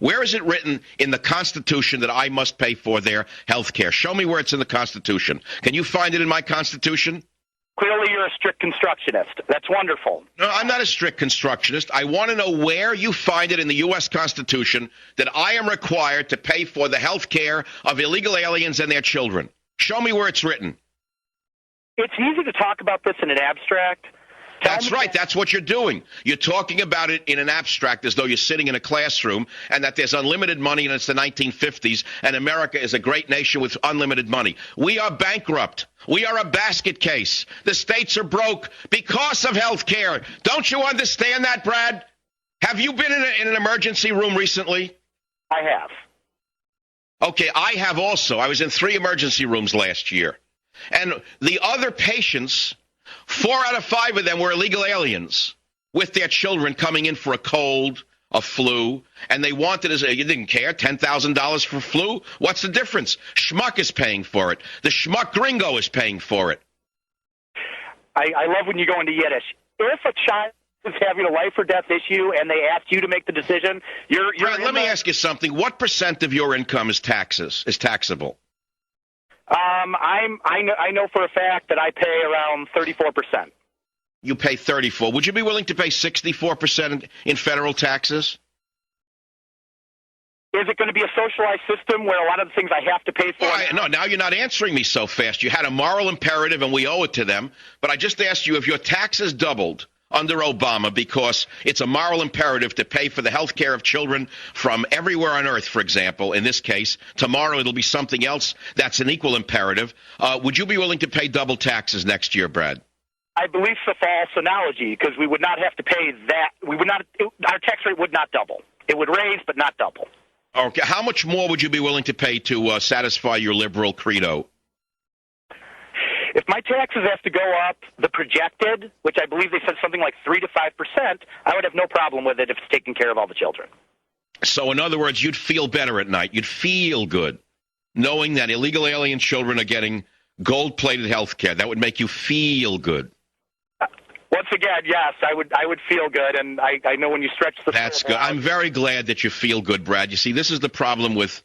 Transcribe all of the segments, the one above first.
Where is it written in the Constitution that I must pay for their health care? Show me where it's in the Constitution. Can you find it in my Constitution? Clearly, you're a strict constructionist. That's wonderful. No, I'm not a strict constructionist. I want to know where you find it in the U.S. Constitution that I am required to pay for the health care of illegal aliens and their children. Show me where it's written. It's easy to talk about this in an abstract. That's right. That's what you're doing. You're talking about it in an abstract as though you're sitting in a classroom and that there's unlimited money and it's the 1950s and America is a great nation with unlimited money. We are bankrupt. We are a basket case. The states are broke because of health care. Don't you understand that, Brad? Have you been in an emergency room recently? I have. Okay, I have also. I was in 3 emergency rooms last year. And the other patients, 4 out of 5 of them were illegal aliens with their children coming in for a cold, a flu, and they wanted, you didn't care, $10,000 for flu? What's the difference? Schmuck is paying for it. The schmuck gringo is paying for it. I love when you go into Yiddish. If a child is having a life or death issue and they ask you to make the decision, you're Brad, let me ask you something. What % of your income is taxable? I know for a fact that I pay around 34%. You pay 34. Would you be willing to pay 64% in federal taxes? Is it going to be a socialized system where a lot of the things I have to pay for? No, now you're not answering me so fast. You had a moral imperative, and we owe it to them. But I just asked you if your taxes doubled under Obama because it's a moral imperative to pay for the health care of children from everywhere on earth, for example. In this case, tomorrow it'll be something else that's an equal imperative. Would you be willing to pay double taxes next year, Brad? I believe it's a false analogy because we would not have to pay that. Our tax rate would not double. It would raise, but not double. Okay. How much more would you be willing to pay to satisfy your liberal credo? If my taxes have to go up, the projected, which I believe they said something like 3 to 5%, I would have no problem with it if it's taking care of all the children. So in other words, you'd feel better at night. You'd feel good knowing that illegal alien children are getting gold-plated health care. That would make you feel good. Once again, yes, I would feel good, and I know when you stretch the... That's good. I'm very glad that you feel good, Brad. You see, this is the problem with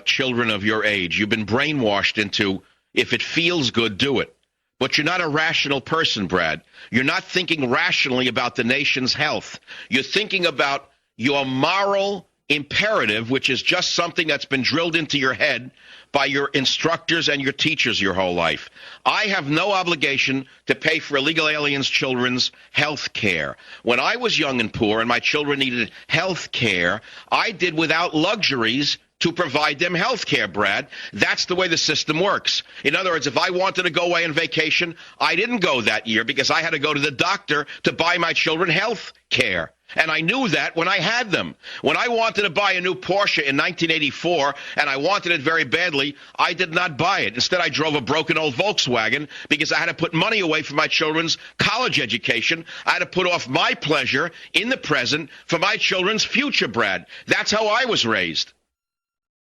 children of your age. You've been brainwashed into... If it feels good, do it. But you're not a rational person, Brad. You're not thinking rationally about the nation's health. You're thinking about your moral imperative, which is just something that's been drilled into your head by your instructors and your teachers your whole life. I have no obligation to pay for illegal aliens' children's health care. When I was young and poor and my children needed health care, I did without luxuries to provide them health care, Brad. That's the way the system works. In other words, if I wanted to go away on vacation, I didn't go that year because I had to go to the doctor to buy my children health care. And I knew that when I had them. When I wanted to buy a new Porsche in 1984, and I wanted it very badly, I did not buy it. Instead, I drove a broken old Volkswagen because I had to put money away for my children's college education. I had to put off my pleasure in the present for my children's future, Brad. That's how I was raised.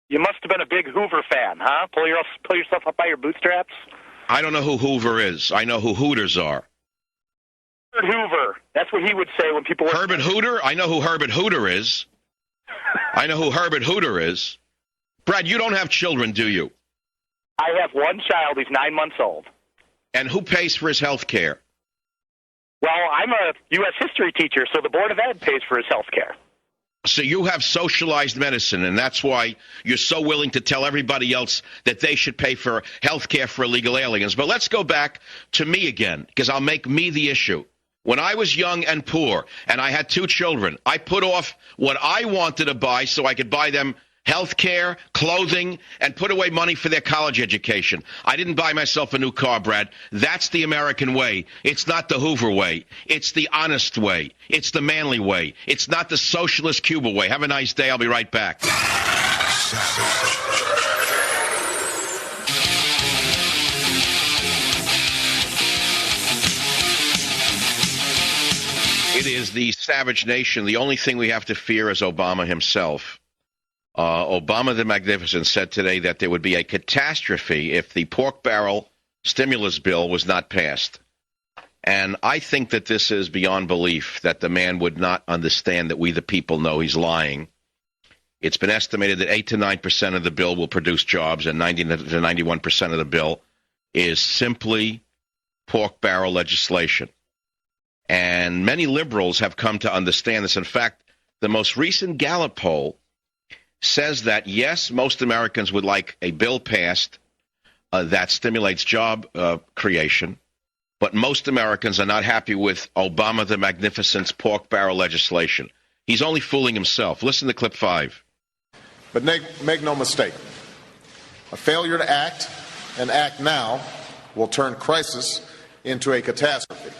You must have been a big Hoover fan, huh? Pull yourself up by your bootstraps? I don't know who Hoover is. I know who Hooters are. Herbert Hoover. That's what he would say when people were... Herbert Hooter? I know who Herbert Hooter is. I know who Herbert Hooter is. Brad, you don't have children, do you? I have one child. He's 9 months old. And who pays for his health care? Well, I'm a U.S. history teacher, so the Board of Ed pays for his health care. So you have socialized medicine, and that's why you're so willing to tell everybody else that they should pay for health care for illegal aliens. But let's go back to me again, because I'll make me the issue. When I was young and poor, and I had 2 children, I put off what I wanted to buy so I could buy them health care, clothing, and put away money for their college education. I didn't buy myself a new car, Brad. That's the American way. It's not the Hoover way. It's the honest way. It's the manly way. It's not the socialist Cuba way. Have a nice day. I'll be right back. It is the savage nation. The only thing we have to fear is Obama himself. Obama the Magnificent said today that there would be a catastrophe if the pork barrel stimulus bill was not passed. And I think that this is beyond belief, that the man would not understand that we the people know he's lying. It's been estimated that 8 to 9% of the bill will produce jobs, and 90 to 91% of the bill is simply pork barrel legislation. And many liberals have come to understand this. In fact, the most recent Gallup poll says that, yes, most Americans would like a bill passed that stimulates job creation, but most Americans are not happy with Obama the Magnificent's pork barrel legislation. He's only fooling himself. Listen to clip 5. But make no mistake, a failure to act and act now will turn crisis into a catastrophe.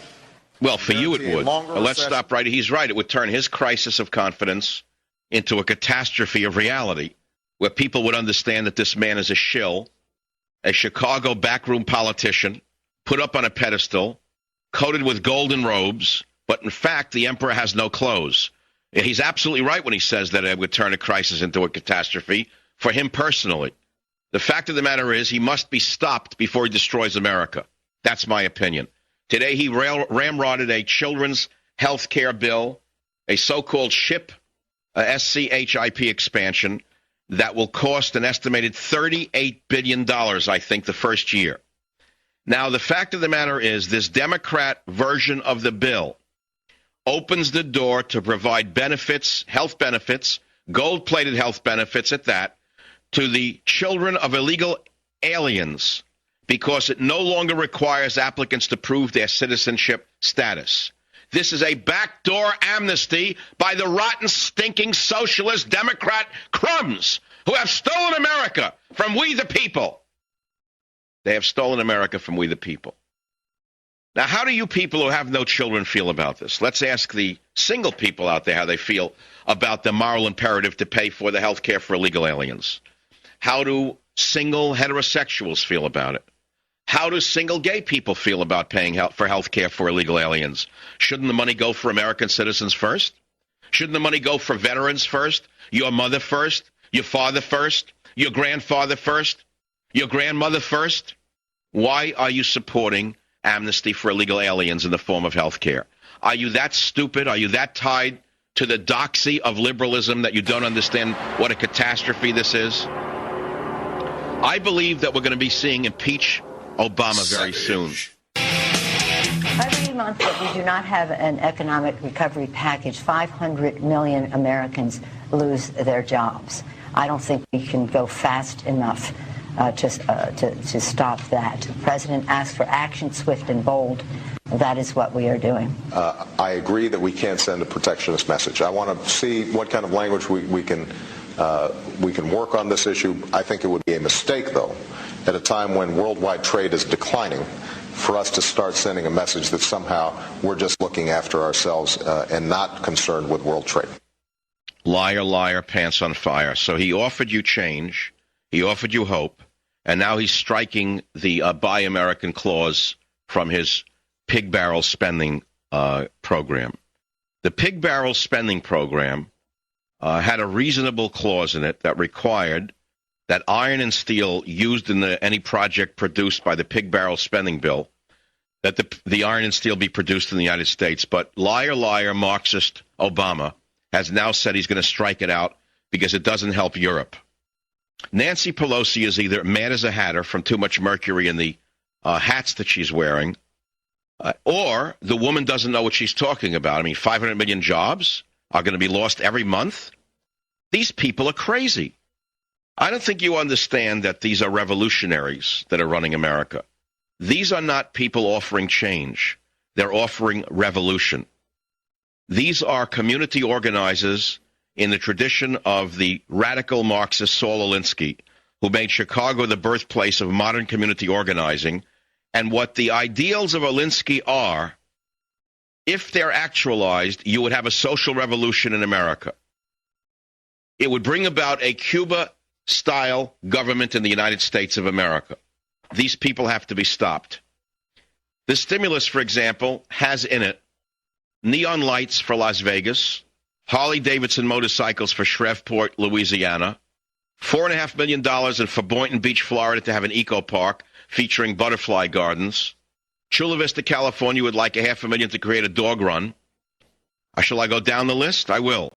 Well, for you it would. Let's stop right. He's right. It would turn his crisis of confidence into a catastrophe of reality, where people would understand that this man is a shill, a Chicago backroom politician, put up on a pedestal, coated with golden robes, but in fact, the emperor has no clothes. He's absolutely right when he says that it would turn a crisis into a catastrophe for him personally. The fact of the matter is he must be stopped before he destroys America. That's my opinion. Today, he ramrodded a children's health care bill, a so-called SCHIP expansion that will cost an estimated $38 billion, I think, the first year. Now, the fact of the matter is this Democrat version of the bill opens the door to provide benefits, health benefits, gold-plated health benefits at that, to the children of illegal aliens, because it no longer requires applicants to prove their citizenship status. This is a backdoor amnesty by the rotten, stinking, socialist, Democrat crumbs who have stolen America from we the people. They have stolen America from we the people. Now, how do you people who have no children feel about this? Let's ask the single people out there how they feel about the moral imperative to pay for the health care for illegal aliens. How do single heterosexuals feel about it? How do single gay people feel about paying for health care for illegal aliens? Shouldn't the money go for American citizens first? Shouldn't the money go for veterans first? Your mother first? Your father first? Your grandfather first? Your grandmother first? Why are you supporting amnesty for illegal aliens in the form of health care? Are you that stupid? Are you that tied to the doxy of liberalism that you don't understand what a catastrophe this is? I believe that we're going to be seeing impeach Obama very soon. Every month that we do not have an economic recovery package, 500 million Americans lose their jobs. I don't think we can go fast enough to stop that. The president asked for action, swift and bold. That is what we are doing. I agree that we can't send a protectionist message. I want to see what kind of language we can work on this issue. I think it would be a mistake, though, at a time when worldwide trade is declining, for us to start sending a message that somehow we're just looking after ourselves and not concerned with world trade. Liar, liar, pants on fire. So he offered you change, he offered you hope, and now he's striking the Buy American clause from his pig barrel spending program. The pig barrel spending program had a reasonable clause in it that required that iron and steel used in any project produced by the pig barrel spending bill, that the iron and steel be produced in the United States. But liar, liar, Marxist Obama has now said he's going to strike it out because it doesn't help Europe. Nancy Pelosi is either mad as a hatter from too much mercury in the hats that she's wearing, or the woman doesn't know what she's talking about. I mean, 500 million jobs are going to be lost every month? These people are crazy. I don't think you understand that these are revolutionaries that are running America. These are not people offering change. They're offering revolution. These are community organizers in the tradition of the radical Marxist Saul Alinsky, who made Chicago the birthplace of modern community organizing. And what the ideals of Alinsky are, if they're actualized, you would have a social revolution in America. It would bring about a Cuba-style government in the United States of America. These people have to be stopped. The stimulus, for example, has in it neon lights for Las Vegas, Harley-Davidson motorcycles for Shreveport, Louisiana, $4.5 million for Boynton Beach, Florida, to have an eco park featuring butterfly gardens. Chula Vista, California would like $500,000 to create a dog run. Shall I go down the list? I will.